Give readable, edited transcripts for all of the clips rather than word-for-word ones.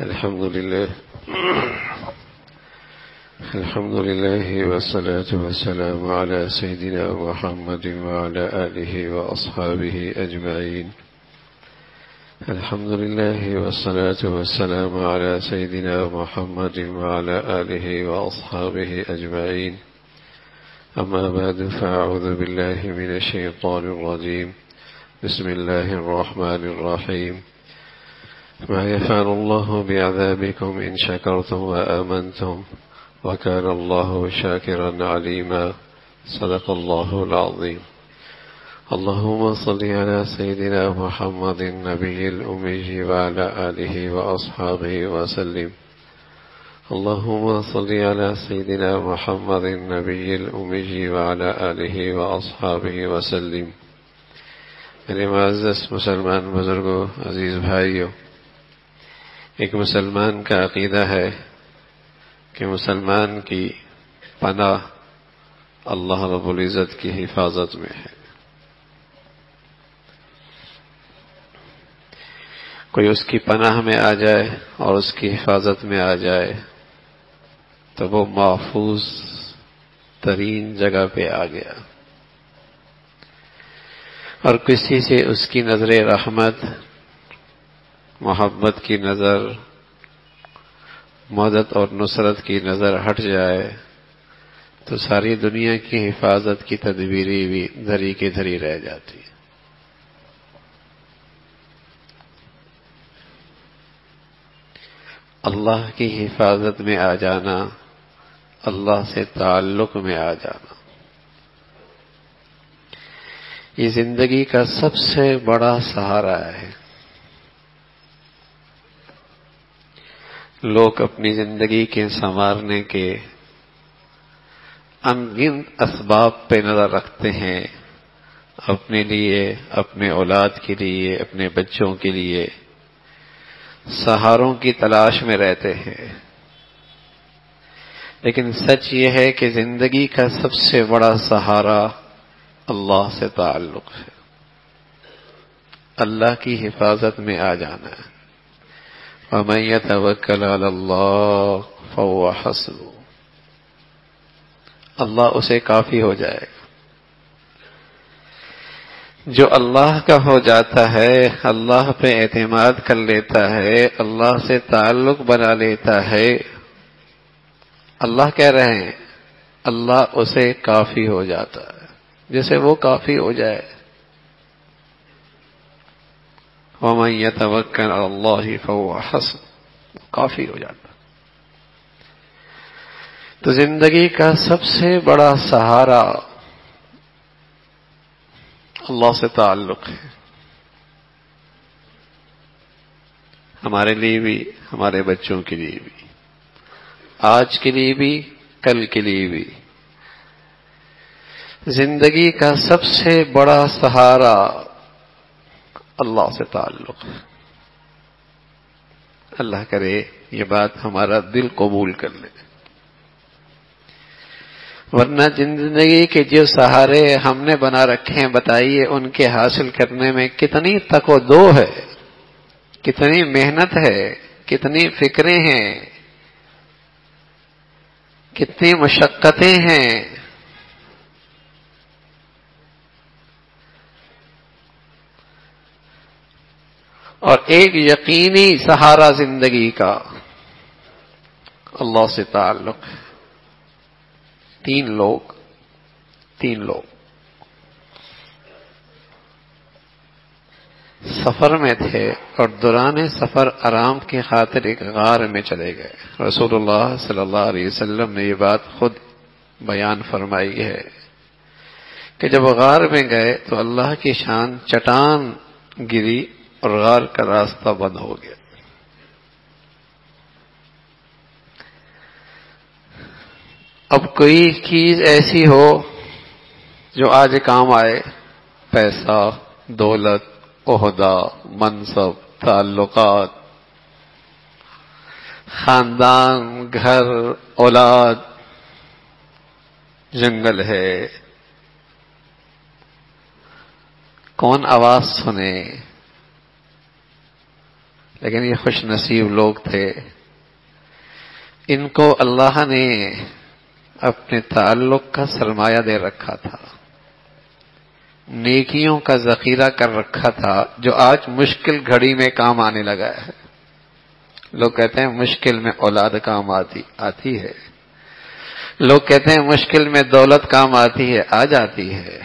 الحمد لله والصلاة والسلام على سيدنا محمد وعلى آله وأصحابه أجمعين. الحمد لله والصلاة والسلام على سيدنا محمد وعلى آله وأصحابه أجمعين. أما بعد، فأعوذ بالله من الشيطان الرجيم. بسم الله الرحمن الرحيم. ما يفعل الله بعذابكم إن شكرتم وآمنتم وكان الله شاكرا عليما. صدق الله العظيم. اللهم صل على سيدنا محمد النبي الأمي وعلى آله وأصحابه وسلم. اللهم صل على سيدنا محمد النبي الأمي وعلى آله وأصحابه وسلم. میرے معزز مسلمان بزرگوں، عزیز بھائیوں، ایک مسلمان کا عقیدہ ہے کہ مسلمان کی پناہ اللہ رب العزت کی حفاظت میں ہے. کوئی اس کی پناہ میں آ جائے اور اس کی حفاظت میں آ جائے تو وہ محفوظ ترین جگہ پہ آ گیا، اور کسی سے اس کی نظر رحمت، محبت کی نظر، مدد اور نصرت کی نظر ہٹ جائے تو ساری دنیا کی حفاظت کی تدبیریں بھی دھری کی دھری رہ جاتی ہے. اللہ کی حفاظت میں آ جانا، اللہ سے تعلق میں آ جانا، یہ زندگی کا سب سے بڑا سہارا ہے. لوگ اپنی زندگی کے سنوارنے کے ان گنت اسباب پہ نظر رکھتے ہیں، اپنے لیے، اپنے اولاد کے لیے، اپنے بچوں کے لیے سہاروں کی تلاش میں رہتے ہیں. لیکن سچ یہ ہے کہ زندگی کا سب سے بڑا سہارا اللہ سے تعلق ہے، اللہ کی حفاظت میں آ جانا ہے. وَمَن يَتَوَكَّلْ عَلَى اللَّهِ فَهُوَ حَسْبُهُ. اللہ اسے کافی ہو جائے گا. جو اللہ کا ہو جاتا ہے، اللہ پہ اعتماد کر لیتا ہے، اللہ سے تعلق بنا لیتا ہے، اللہ کہہ رہے ہیں اللہ اسے کافی ہو جاتا ہے. جیسے وہ کافی ہو جائے. وَمَن يَتَوَكَّلْ عَلَى اللَّهِ فَهُوَ حَسْبُهُ. کافی ہو جاتا. تو زندگی کا سب سے بڑا سہارا اللہ سے تعلق ہے، ہمارے لیے بھی، ہمارے بچوں کے لیے بھی، آج کے لیے بھی، کل کے لیے بھی. زندگی کا سب سے بڑا سہارا اللہ سے تعلق ہے. اللہ کرے یہ بات ہمارا دل قبول کر لے. ورنہ زندگی کے جو سہارے ہم نے بنا رکھے ہیں، بتائیے ان کے حاصل کرنے میں کتنی تک و دو ہے، کتنی محنت ہے، کتنی فکریں ہیں، کتنی مشقتیں ہیں. اور ایک یقینی سہارا زندگی کا اللہ سے تعلق ہے. تین لوگ سفر میں تھے اور دوران سفر آرام کی خاطر ایک غار میں چلے گئے. رسول اللہ صلی اللہ علیہ وسلم نے یہ بات خود بیان فرمائی ہے کہ جب غار میں گئے تو اللہ کی شان چٹان گری اور غار کا راستہ بند ہو گیا. اب کوئی چیز ایسی ہو جو آج کام آئے، پیسہ، دولت، عہدہ، منصب، تعلقات، خاندان، گھر، اولاد، جنگل ہے، کون آواز سنے؟ لیکن یہ خوش نصیب لوگ تھے، ان کو اللہ نے اپنے تعلق کا سرمایہ دے رکھا تھا، نیکیوں کا ذخیرہ کر رکھا تھا، جو آج مشکل گھڑی میں کام آنے لگا ہے۔ لوگ کہتے ہیں مشکل میں اولاد کام آتی ہے، لوگ کہتے ہیں مشکل میں دولت کام آتی ہے، آ جاتی ہے،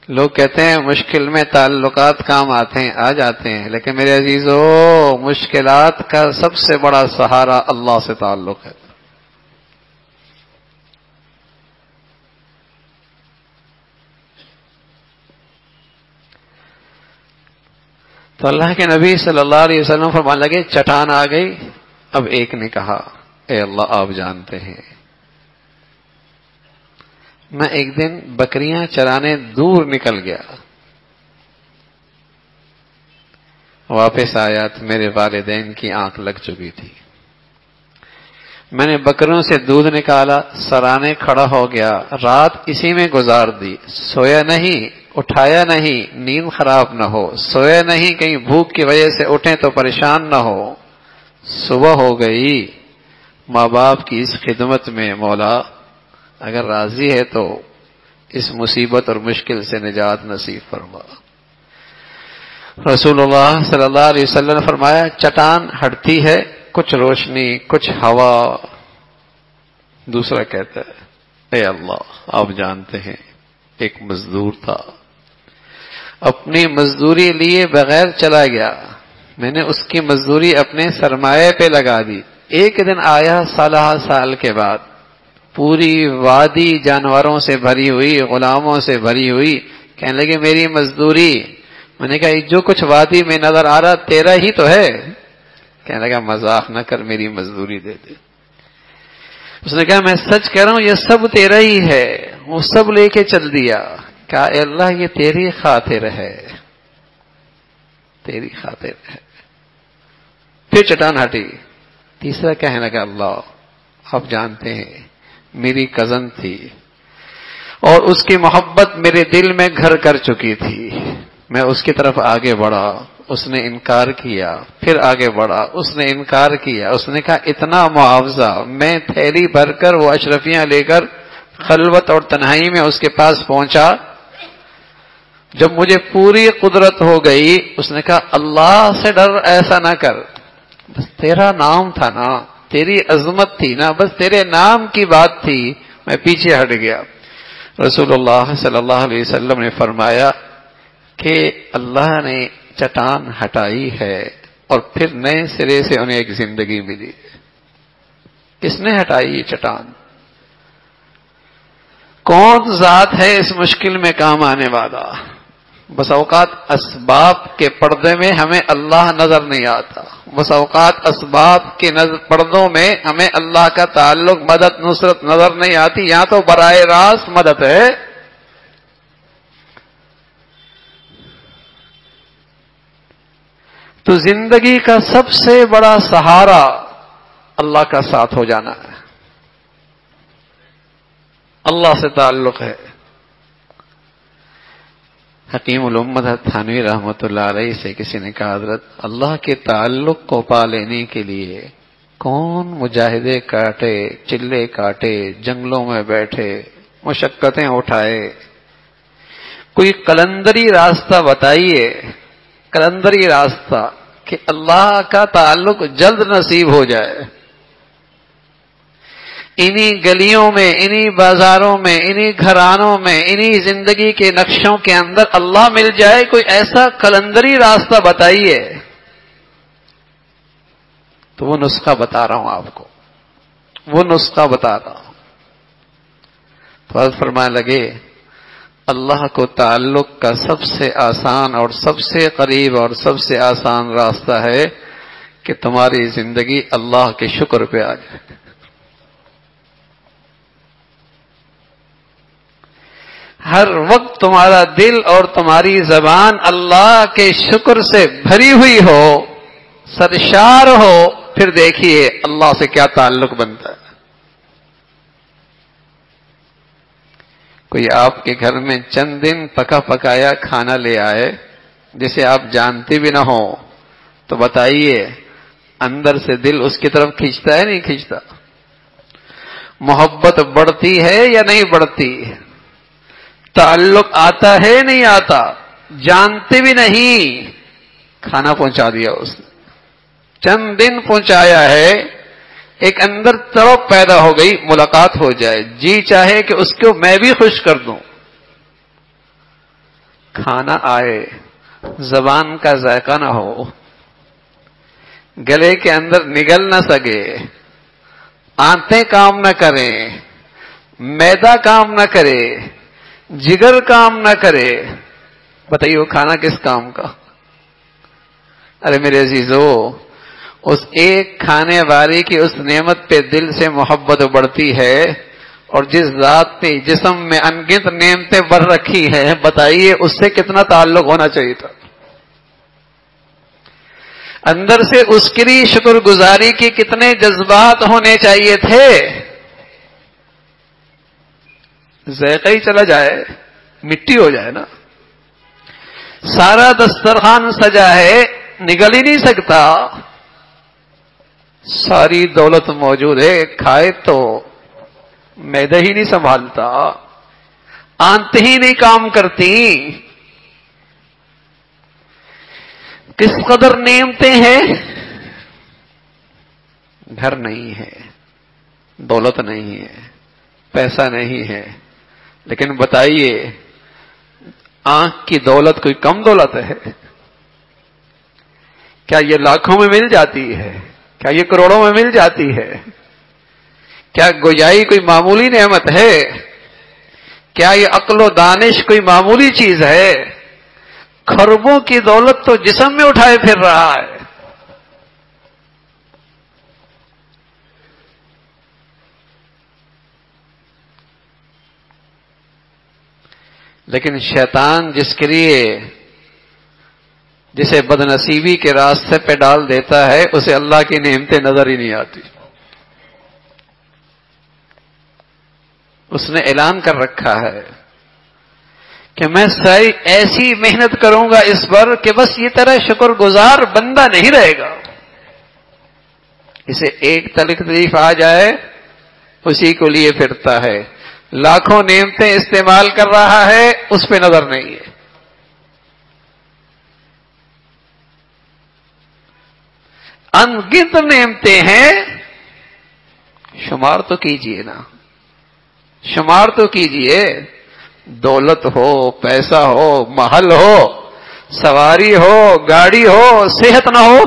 لوگ کہتے ہیں مشکل میں تعلقات کام آتے ہیں، آ جاتے ہیں، لیکن میرے عزیزو، مشکلات کا سب سے بڑا سہارا اللہ سے تعلق ہے۔ تو اللہ کے نبی صلی اللہ علیہ وسلم فرمانے لگے چٹان آ گئی۔ اب ایک نے کہا اے اللہ آپ جانتے ہیں میں ایک دن بکریاں چرانے دور نکل گیا، واپس آیا تو میرے والدین کی آنکھ لگ چکی تھی، میں نے بکروں سے دودھ نکالا، سرانے کھڑا ہو گیا، رات اسی میں گزار دی، سویا نہیں، اٹھایا نہیں، نیند خراب نہ ہو، سویا نہیں کہیں بھوک کی وجہ سے اٹھیں تو پریشان نہ ہو۔ صبح ہو گئی، ماں باپ کی اس خدمت میں مولا اگر راضی ہے تو اس مصیبت اور مشکل سے نجات نصیب فرما۔ رسول اللہ صلی اللہ علیہ وسلم نے فرمایا چٹان ہٹتی ہے، کچھ روشنی، کچھ ہوا۔ دوسرا کہتا ہے اے اللہ آپ جانتے ہیں ایک مزدور تھا، اپنی مزدوری لیے بغیر چلا گیا، میں نے اس کی مزدوری اپنے سرمایہ پہ لگا دی، ایک دن آیا سال کے بعد، پوری وادی جانوروں سے بھری ہوئی، غلاموں سے بھری ہوئی، کہنے لگے میری مزدوری۔ میں نے کہا جو کچھ وادی میں نظر آ رہا تیرا ہی تو ہے؟ کہنے لگا مذاق نہ کر، میری مزدوری دے دے۔ اس نے کہا میں سچ کہہ رہا ہوں یہ سب تیرا ہی ہے، وہ سب لے کے چل دیا۔ کہا اے اللہ یہ تیری خاطر ہے، تیری خاطر ہے۔ پھر چٹان ہٹی۔ تیسرا کہنے لگا اللہ آپ جانتے ہیں میری کزن تھی اور اس کی محبت میرے دل میں گھر کر چکی تھی، میں اس کی طرف آگے بڑھا، اس نے انکار کیا، پھر آگے بڑھا، اس نے انکار کیا، اس نے کہا اتنا معاوضہ، میں تھیلی بھر کر وہ اشرفیاں لے کر خلوت اور تنہائی میں اس کے پاس پہنچا، جب مجھے پوری قدرت ہو گئی اس نے کہا اللہ سے ڈر، ایسا نہ کر، بس تیرا نام تھا نا، تیری عظمت تھی نا، بس تیرے نام کی بات تھی، میں پیچھے ہٹ گیا۔ رسول اللہ صلی اللہ علیہ وسلم نے فرمایا کہ اللہ نے چٹان ہٹائی ہے اور پھر نئے سرے سے انہیں ایک زندگی ملی۔ کس نے ہٹائی یہ چٹان؟ کون ذات ہے اس مشکل میں کام آنے والا؟ بس اوقات اسباب کے پردے میں ہمیں اللہ نظر نہیں آتا، بس اوقات اسباب کے پردوں میں ہمیں اللہ کا تعلق، مدد، نصرت نظر نہیں آتی، یہاں تو براہ راست مدد ہے۔ تو زندگی کا سب سے بڑا سہارا اللہ کا ساتھ ہو جانا ہے، اللہ سے تعلق ہے۔ حکیم الامت تھانوی رحمۃ اللہ علیہ سے کسی نے کہا حضرت اللہ کے تعلق کو پا لینے کے لیے کون مجاہدے کاٹے، چلے کاٹے، جنگلوں میں بیٹھے، مشقتیں اٹھائے، کوئی قلندری راستہ بتائیے، قلندری راستہ کہ اللہ کا تعلق جلد نصیب ہو جائے۔ انہی گلیوں میں، انہی بازاروں میں، انہی گھرانوں میں، انہی زندگی کے نقشوں کے اندر اللہ مل جائے، کوئی ایسا قلندری راستہ بتائیے۔ تو وہ نسخہ بتا رہا ہوں آپ کو، وہ نسخہ بتا رہا ہوں۔ تو حضرت فرمانے لگے اللہ کو تعلق کا سب سے آسان اور سب سے قریب اور سب سے آسان راستہ ہے کہ تمہاری زندگی اللہ کے شکر پہ آ جائے۔ ہر وقت تمہارا دل اور تمہاری زبان اللہ کے شکر سے بھری ہوئی ہو، سرشار ہو، پھر دیکھیے اللہ سے کیا تعلق بنتا ہے۔ کوئی آپ کے گھر میں چند دن پکا پکایا کھانا لے آئے جسے آپ جانتے بھی نہ ہو، تو بتائیے اندر سے دل اس کی طرف کھینچتا ہے نہیں کھینچتا؟ محبت بڑھتی ہے یا نہیں بڑھتی؟ تعلق آتا ہے نہیں آتا؟ جانتے بھی نہیں، کھانا پہنچا دیا اس نے، چند دن پہنچایا ہے، ایک اندر تڑپ پیدا ہو گئی، ملاقات ہو جائے، جی چاہے کہ اس کو میں بھی خوش کر دوں۔ کھانا آئے، زبان کا ذائقہ نہ ہو، گلے کے اندر نگل نہ سکے، آنتیں کام نہ کریں، میدا کام نہ کرے، جگر کام نہ کرے، بتائیے وہ کھانا کس کام کا؟ ارے میرے عزیزو، اس ایک کھانے والی کی اس نعمت پہ دل سے محبت بڑھتی ہے، اور جس ذات نے جسم میں انگنت نعمتیں بڑھ رکھی ہیں، بتائیے اس سے کتنا تعلق ہونا چاہیے تھا؟ اندر سے اس کے لیے شکر گزاری کے کتنے جذبات ہونے چاہیے تھے؟ ذائقہ ہی چلا جائے، مٹی ہو جائے نا۔ سارا دسترخوان سجا ہے، نگل ہی نہیں سکتا، ساری دولت موجود ہے، کھائے تو معدہ ہی نہیں سنبھالتا، آنتیں ہی نہیں کام کرتی۔ کس قدر نعمتیں ہیں، گھر نہیں ہے، دولت نہیں ہے، پیسہ نہیں ہے، لیکن بتائیے آنکھ کی دولت کوئی کم دولت ہے؟ کیا یہ لاکھوں میں مل جاتی ہے؟ کیا یہ کروڑوں میں مل جاتی ہے؟ کیا گویائی کوئی معمولی نعمت ہے؟ کیا یہ عقل و دانش کوئی معمولی چیز ہے؟ خربوں کی دولت تو جسم میں اٹھائے پھر رہا ہے۔ لیکن شیطان جس کے لیے جسے بدنصیبی کے راستے پہ ڈال دیتا ہے، اسے اللہ کی نعمتیں نظر ہی نہیں آتی۔ اس نے اعلان کر رکھا ہے کہ میں ساری ایسی محنت کروں گا اس پر کہ بس یہ طرح شکر گزار بندہ نہیں رہے گا۔ اسے ایک تکلیف آ جائے اسی کو لیے پھرتا ہے، لاکھوں نعمتیں استعمال کر رہا ہے، اس پہ نظر نہیں ہے۔ انگنت نعمتیں ہیں، شمار تو کیجئے نا، شمار تو کیجئے۔ دولت ہو، پیسہ ہو، محل ہو، سواری ہو، گاڑی ہو، صحت نہ ہو،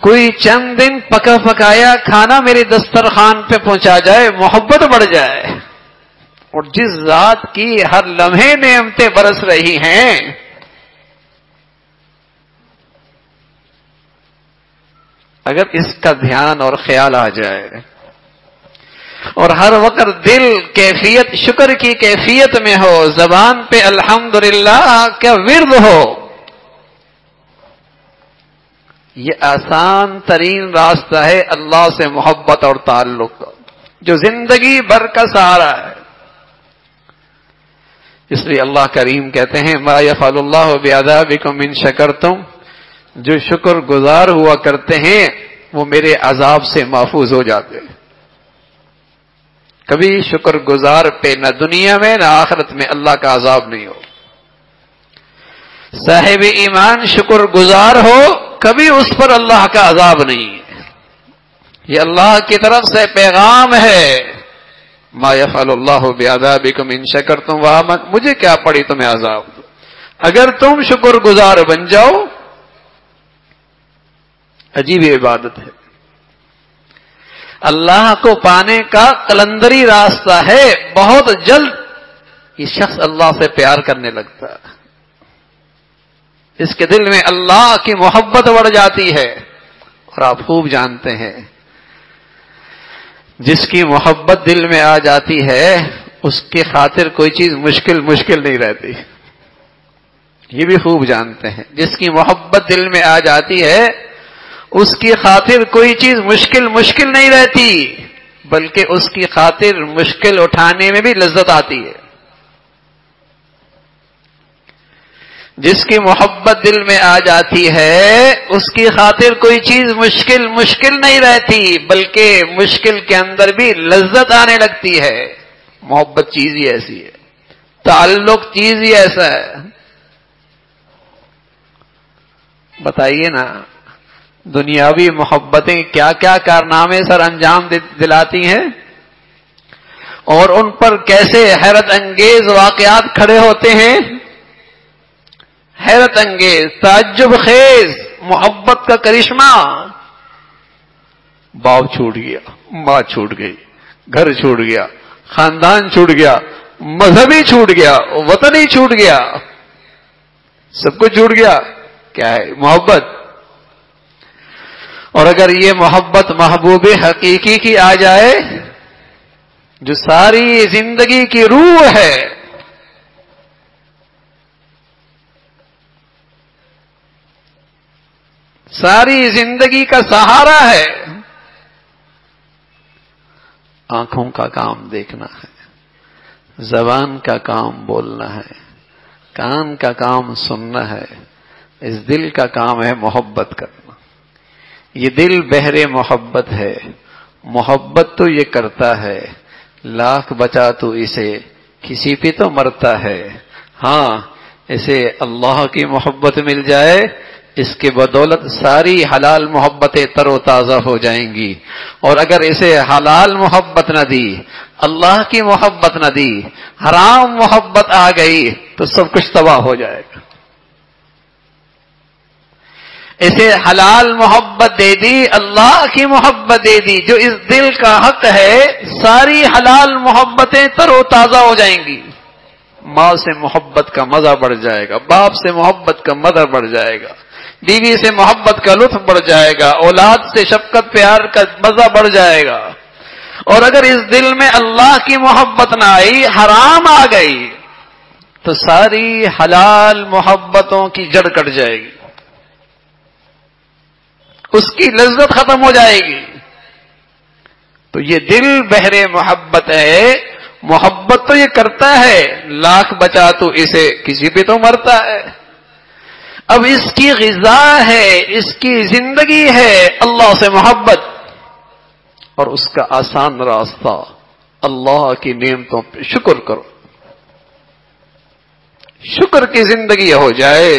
کوئی چند دن پکا پکایا کھانا میرے دسترخوان پہ پہنچا جائے، محبت بڑھ جائے، اور جس ذات کی ہر لمحے نعمتیں برس رہی ہیں، اگر اس کا دھیان اور خیال آ جائے اور ہر وقت دل کیفیت شکر کی کیفیت میں ہو، زبان پہ الحمدللہ کا ورد ہو، یہ آسان ترین راستہ ہے اللہ سے محبت اور تعلق کا، جو زندگی بھر کا سہارا ہے۔ اس لیے اللہ کریم کہتے ہیں ما یفعل اللہ بعذابکم ان شکرتم، جو شکر گزار ہوا کرتے ہیں وہ میرے عذاب سے محفوظ ہو جاتے ہیں۔ کبھی شکر گزار پہ نہ دنیا میں نہ آخرت میں اللہ کا عذاب نہیں ہو۔ صاحب ایمان شکر گزار ہو، کبھی اس پر اللہ کا عذاب نہیں ہے۔ یہ اللہ کی طرف سے پیغام ہے، ما یفعل اللہ بعذابکم ان شکرتم وآمنتم، مجھے کیا پڑی تمہیں عذاب دو، اگر تم شکر گزار بن جاؤ۔ عجیب عبادت ہے، اللہ کو پانے کا قلندری راستہ ہے، بہت جلد یہ شخص اللہ سے پیار کرنے لگتا ہے، اس کے دل میں اللہ کی محبت بڑھ جاتی ہے۔ اور آپ خوب جانتے ہیں جس کی محبت دل میں آ جاتی ہے اس کی خاطر کوئی چیز مشکل نہیں رہتی، یہ بھی خوب جانتے ہیں، جس کی محبت دل میں آ جاتی ہے اس کی خاطر کوئی چیز مشکل نہیں رہتی، بلکہ اس کی خاطر مشکل اٹھانے میں بھی لذت آتی ہے۔ جس کی محبت دل میں آ جاتی ہے اس کی خاطر کوئی چیز مشکل نہیں رہتی، بلکہ مشکل کے اندر بھی لذت آنے لگتی ہے۔ محبت چیز ہی ایسی ہے، تعلق چیز ہی ایسا ہے۔ بتائیے نا، دنیاوی محبتیں کیا کیا کارنامے سر انجام دلاتی ہیں، اور ان پر کیسے حیرت انگیز واقعات کھڑے ہوتے ہیں۔ حیرت انگیز، تعجب خیز محبت کا کرشمہ۔ باپ چھوٹ گیا، ماں چھوٹ گئی، گھر چھوٹ گیا، خاندان چھوٹ گیا، مذہب ہی چھوٹ گیا، وطن ہی چھوٹ گیا، سب کچھ چھوٹ گیا۔ کیا ہے؟ محبت۔ اور اگر یہ محبت محبوب حقیقی کی آ جائے جو ساری زندگی کی روح ہے، ساری زندگی کا سہارا ہے، آنکھوں کا کام دیکھنا ہے، زبان کا کام بولنا ہے، کان کا کام سننا ہے، اس دل کا کام ہے محبت کرنا۔ یہ دل بحر محبت ہے، محبت تو یہ کرتا ہے، لاکھ بچا تو اسے کسی پہ تو مرتا ہے۔ ہاں، اسے اللہ کی محبت مل جائے، اس کے بدولت ساری حلال محبتیں تر و تازہ ہو جائیں گی، اور اگر اسے حلال محبت نہ دی، اللہ کی محبت نہ دی، حرام محبت آ گئی تو سب کچھ تباہ ہو جائے گا۔ اسے حلال محبت دے دی، اللہ کی محبت دے دی، جو اس دل کا حق ہے، ساری حلال محبتیں تر و تازہ ہو جائیں گی۔ ماں سے محبت کا مزہ بڑھ جائے گا، باپ سے محبت کا مزہ بڑھ جائے گا، بیوی سے محبت کا لطف بڑھ جائے گا، اولاد سے شفقت پیار کا مزہ بڑھ جائے گا۔ اور اگر اس دل میں اللہ کی محبت نہ آئی، حرام آ گئی، تو ساری حلال محبتوں کی جڑ کٹ جائے گی، اس کی لذت ختم ہو جائے گی۔ تو یہ دل بحر محبت ہے، محبت تو یہ کرتا ہے، لاکھ بچا تو اسے کسی پہ تو مرتا ہے۔ اب اس کی غذا ہے، اس کی زندگی ہے اللہ سے محبت، اور اس کا آسان راستہ اللہ کی نعمتوں پہ شکر کرو، شکر کی زندگی ہو جائے۔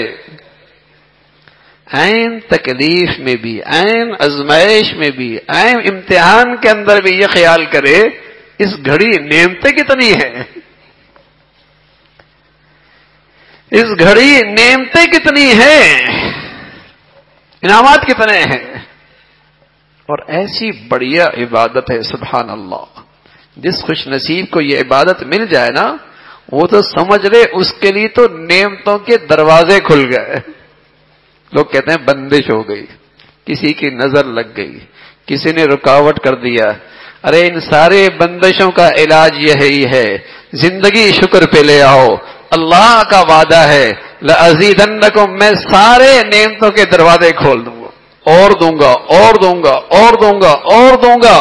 عین تکلیف میں بھی، عین ازمائش میں بھی، عین امتحان کے اندر بھی یہ خیال کرے اس گھڑی نعمتیں کتنی ہیں، اس گھڑی نعمتیں کتنی ہیں، انعامات کتنے ہیں۔ اور ایسی بڑھیا عبادت ہے، سبحان اللہ، جس خوش نصیب کو یہ عبادت مل جائے نا، وہ تو سمجھ لے اس کے لیے تو نعمتوں کے دروازے کھل گئے۔ لوگ کہتے ہیں بندش ہو گئی، کسی کی نظر لگ گئی، کسی نے رکاوٹ کر دیا۔ ارے ان سارے بندشوں کا علاج یہی ہے، زندگی شکر پہ لے آؤ۔ اللہ کا وعدہ ہے لَأَزِيدَنَّكُمْ، میں سارے نعمتوں کے دروازے کھول دوں گا، اور دوں گا، اور دوں گا، اور دوں گا، اور دوں گا۔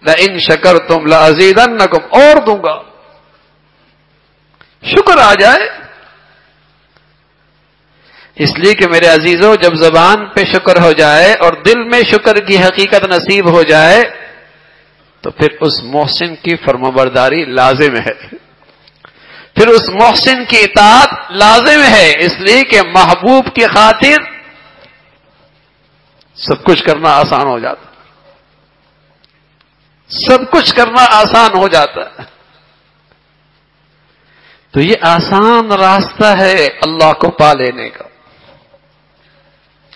لَإِن شَكَرْتُمْ لَأَزِيدَنَّكُمْ، اور دوں گا۔ شکر آ جائے، اس لیے کہ میرے عزیزوں، جب زبان پہ شکر ہو جائے اور دل میں شکر کی حقیقت نصیب ہو جائے تو پھر اس محسن کی فرمانبرداری لازم ہے، پھر اس محسن کی اطاعت لازم ہے، اس لیے کہ محبوب کی خاطر سب کچھ کرنا آسان ہو جاتا، سب کچھ کرنا آسان ہو جاتا ہے۔ تو یہ آسان راستہ ہے اللہ کو پا لینے کا،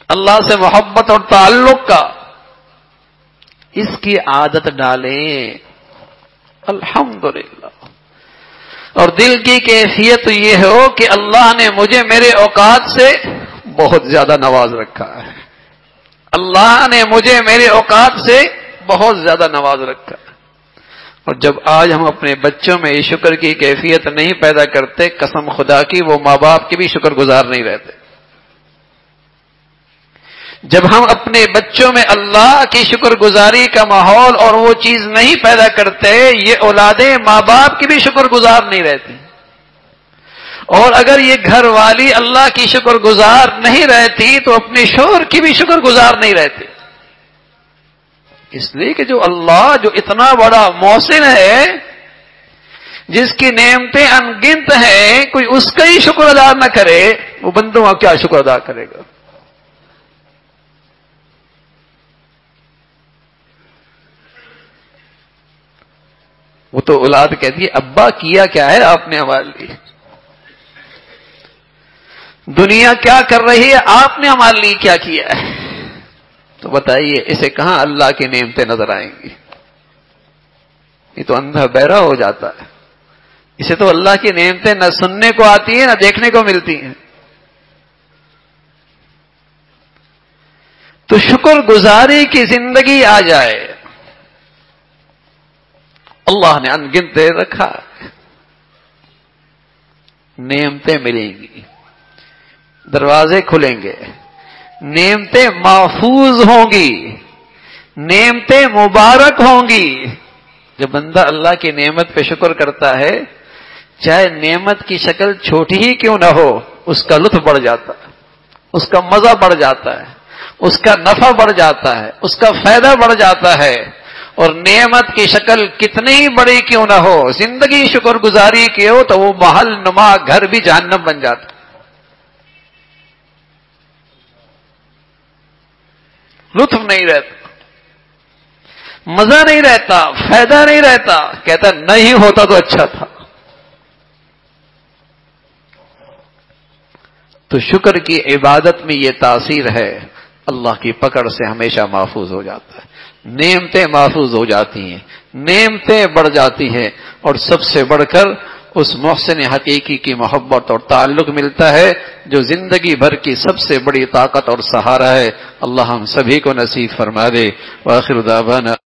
اللہ سے محبت اور تعلق کا۔ اس کی عادت ڈالیں، الحمدللہ۔ اور دل کی کیفیت یہ ہو کہ اللہ نے مجھے میرے اوقات سے بہت زیادہ نواز رکھا ہے، اللہ نے مجھے میرے اوقات سے بہت زیادہ نواز رکھا ہے۔ اور جب آج ہم اپنے بچوں میں یہ شکر کی کیفیت نہیں پیدا کرتے، قسم خدا کی وہ ماں باپ کے بھی شکر گزار نہیں رہتے۔ جب ہم اپنے بچوں میں اللہ کی شکر گزاری کا ماحول اور وہ چیز نہیں پیدا کرتے، یہ اولادیں ماں باپ کی بھی شکر گزار نہیں رہتی۔ اور اگر یہ گھر والی اللہ کی شکر گزار نہیں رہتی تو اپنے شوہر کی بھی شکر گزار نہیں رہتی، اس لیے کہ جو اللہ جو اتنا بڑا محسن ہے، جس کی نعمتیں انگنت ہیں، کوئی اس کا ہی شکر ادا نہ کرے، وہ بندوں کا کیا شکر ادا کرے گا؟ وہ تو اولاد کہتی ہے ابا کیا کیا ہے آپ نے ہمارے لیے، دنیا کیا کر رہی ہے آپ نے ہمارے لیے کیا کیا ہے؟ تو بتائیے اسے کہاں اللہ کی نعمتیں نظر آئیں گی؟ یہ تو اندھا بہرا ہو جاتا ہے، اسے تو اللہ کی نعمتیں نہ سننے کو آتی ہیں نہ دیکھنے کو ملتی ہیں۔ تو شکر گزاری کی زندگی آ جائے، اللہ نے انگنت دے رکھا، نعمتیں ملیں گی، دروازے کھلیں گے، نعمتیں محفوظ ہوں گی، نعمتیں مبارک ہوں گی۔ جب بندہ اللہ کی نعمت پہ شکر کرتا ہے، چاہے نعمت کی شکل چھوٹی ہی کیوں نہ ہو، اس کا لطف بڑھ جاتا ہے، اس کا مزہ بڑھ جاتا ہے، اس کا نفع بڑھ جاتا ہے، اس کا فائدہ بڑھ جاتا ہے۔ اور نعمت کی شکل کتنی ہی بڑی کیوں نہ ہو، زندگی شکر گزاری کی ہو تو وہ محل نما گھر بھی جہنم بن جاتا، لطف نہیں رہتا، مزہ نہیں رہتا، فائدہ نہیں رہتا، کہتا نہیں ہوتا تو اچھا تھا۔ تو شکر کی عبادت میں یہ تاثیر ہے، اللہ کی پکڑ سے ہمیشہ محفوظ ہو جاتا ہے، نعمتیں محفوظ ہو جاتی ہیں، نعمتیں بڑھ جاتی ہیں، اور سب سے بڑھ کر اس محسن حقیقی کی محبت اور تعلق ملتا ہے جو زندگی بھر کی سب سے بڑی طاقت اور سہارا ہے۔ اللہ ہم سبھی کو نصیب فرما دے۔ وآخر دعوانا